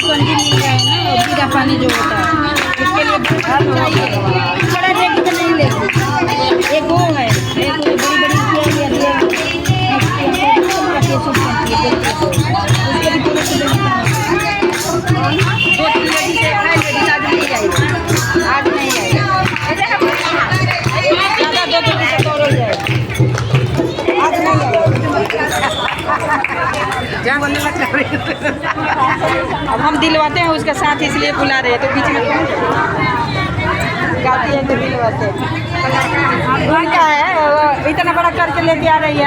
Spongy मिल रहा है ना, जीरा पानी जो होता है उसके लिए चाहिए। बड़ा लेगी तो नहीं लेगी, एक वो है, एक वो बड़ी बड़ी उसके भी थोड़े से दो तीन लेडी से खाए लेडी आज नहीं आएगी, आज नहीं आएगा ज़्यादा दो दिन से और हो जाएगा, आज नहीं आएगा। जहाँ बोलने लगता अब हम दिलवाते हैं उसका साथ इसलिए बुला रहे हैं, तो बीच में गाती है तो दिलवाते हैं। उनका है इतना बड़ा करके लेके आ रही है,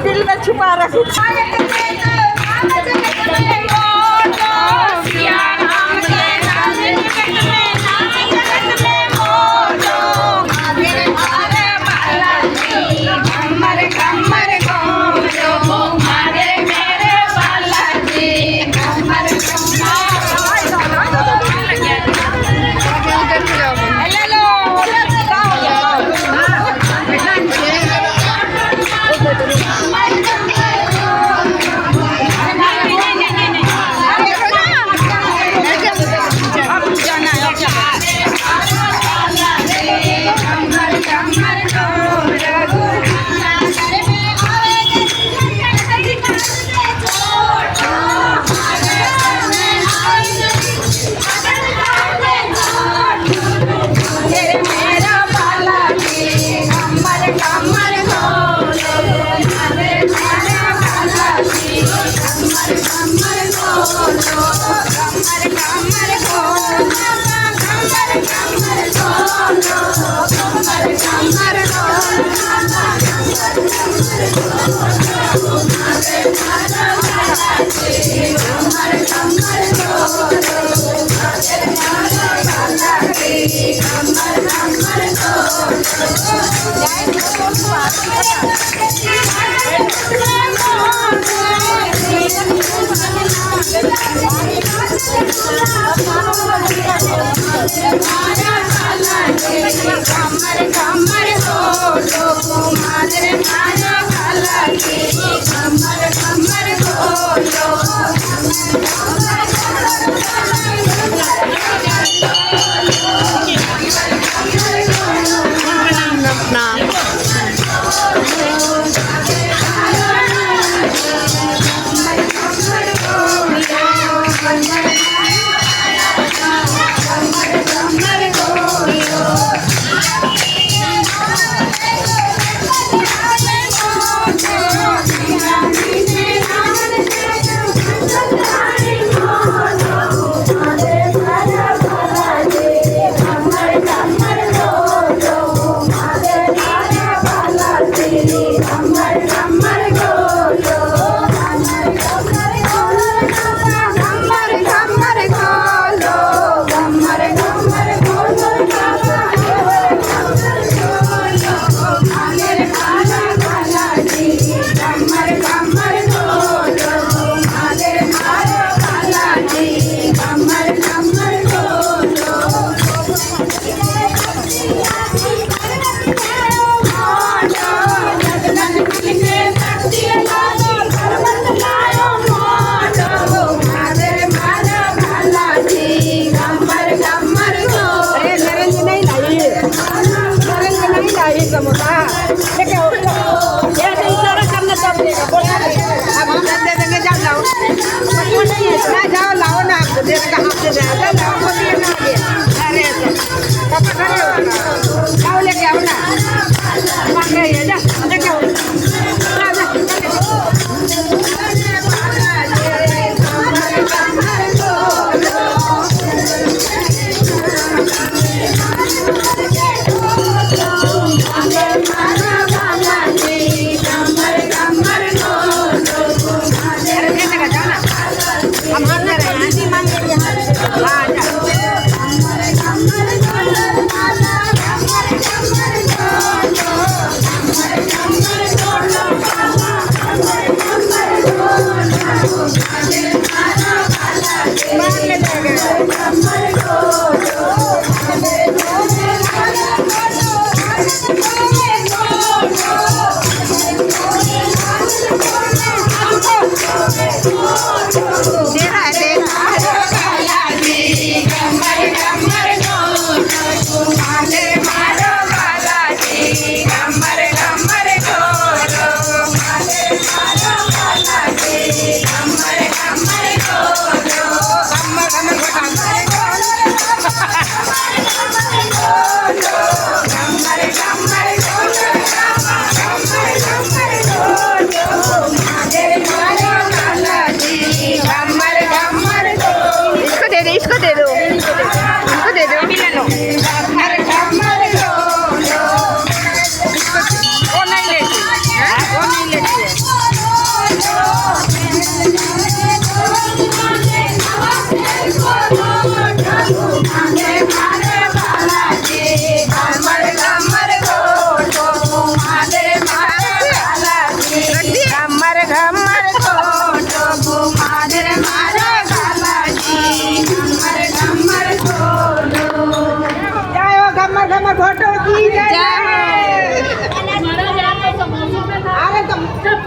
बिल में छुपा रखी। Oh तेरा बालाजी गम्मर गम्मर ढोलो मारे मारो बालाजी गम्मर गम्मर ढोलो मारे मारो बालाजी गम्मर गम्मर ढोलो गम्मर गम्मर गम्मर गम्मर ढोलो गम्मर गम्मर ढोलो मारे मारो बालाजी गम्मर गम्मर ढोलो इसको दे दो इसको दे दो इसको दे दो मिला लो गम्मर गम्मर ढोलो वो नहीं लेती वो नहीं लेती है गम्मर गम्मर ढोलो मारे मारो बालाजी गम्मर गम्मर ढोलो जय हो गम्मर गम्मर फोटो की जय अरे तुम जाओ